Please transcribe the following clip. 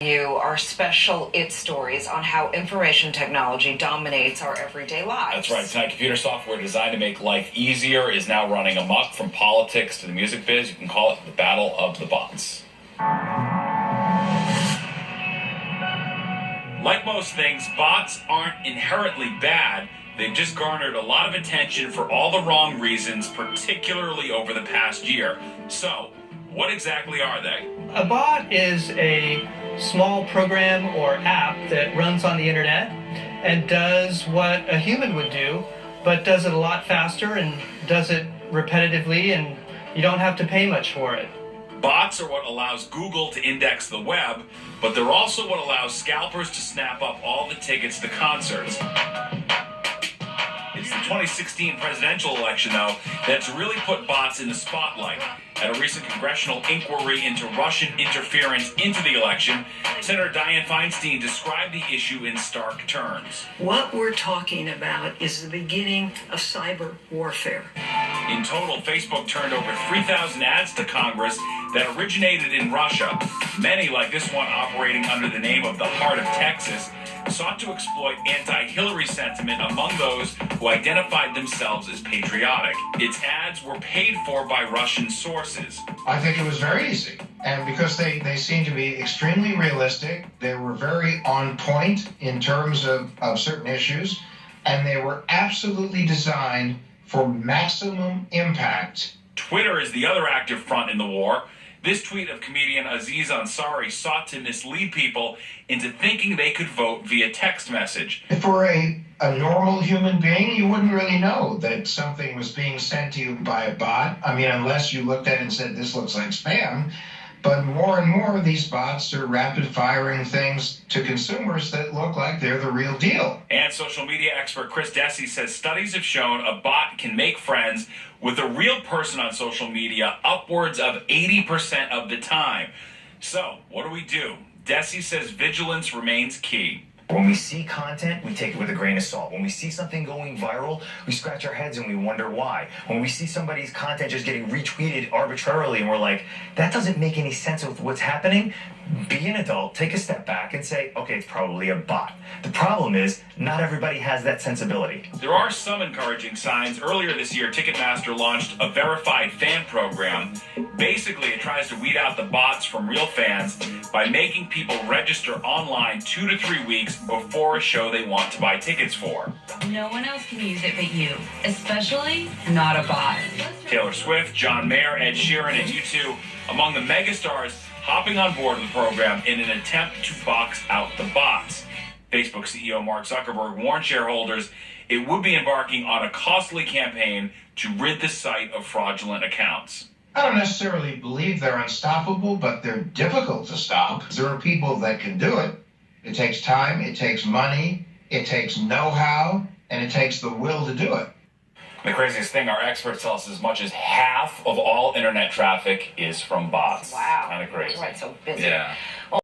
You our special It stories on how information technology dominates our everyday lives. That's right. Tonight, computer software designed to make life easier is now running amok. From politics to the music biz, you can call it the battle of the bots. Like most things, bots aren't inherently bad. They've just garnered a lot of attention for all the wrong reasons, particularly over the past year. So, what exactly are they? A bot is a small program or app that runs on the internet and does what a human would do, but does it a lot faster and does it repetitively, and you don't have to pay much for it. Bots are what allows Google to index the web, but they're also what allows scalpers to snap up all the tickets to concerts. It's the 2016 presidential election, though, that's really put bots in the spotlight. At a recent congressional inquiry into Russian interference into the election, Senator Dianne Feinstein described the issue in stark terms. What we're talking about is the beginning of cyber warfare. In total, Facebook turned over 3,000 ads to Congress that originated in Russia. Many, like this one operating under the name of the Heart of Texas, sought to exploit anti-Hillary sentiment among those who identified themselves as patriotic. Its ads were paid for by Russian sources. I think it was very easy. And because they seemed to be extremely realistic, they were very on point in terms of certain issues, and they were absolutely designed for maximum impact. Twitter is the other active front in the war. This tweet of comedian Aziz Ansari sought to mislead people into thinking they could vote via text message. For a normal human being, you wouldn't really know that something was being sent to you by a bot. I mean, unless you looked at it and said, this looks like spam. But more and more of these bots are rapid firing things to consumers that look like they're the real deal. And social media expert Chris Dessy says studies have shown a bot can make friends with a real person on social media upwards of 80% of the time. So, what do? Dessy says vigilance remains key. When we see content, we take it with a grain of salt. When we see something going viral, we scratch our heads and we wonder why. When we see somebody's content just getting retweeted arbitrarily and we're like, that doesn't make any sense with what's happening, be an adult, take a step back and say, okay, it's probably a bot. The problem is, not everybody has that sensibility. There are some encouraging signs. Earlier this year, Ticketmaster launched a verified fan program. Basically, it tries to weed out the bots from real fans by making people register online 2 to 3 weeks before a show they want to buy tickets for. No one else can use it but you, especially not a bot. Taylor Swift, John Mayer, Ed Sheeran, and U2 among the megastars hopping on board the program in an attempt to box out the bots. Facebook CEO Mark Zuckerberg warned shareholders it would be embarking on a costly campaign to rid the site of fraudulent accounts. I don't necessarily believe they're unstoppable, but they're difficult to stop. There are people that can do it. It takes time, it takes money, it takes know-how, and it takes the will to do it. The craziest thing, our experts tell us as much as half of all internet traffic is from bots. Wow. Kind of crazy. Right, so busy. Yeah.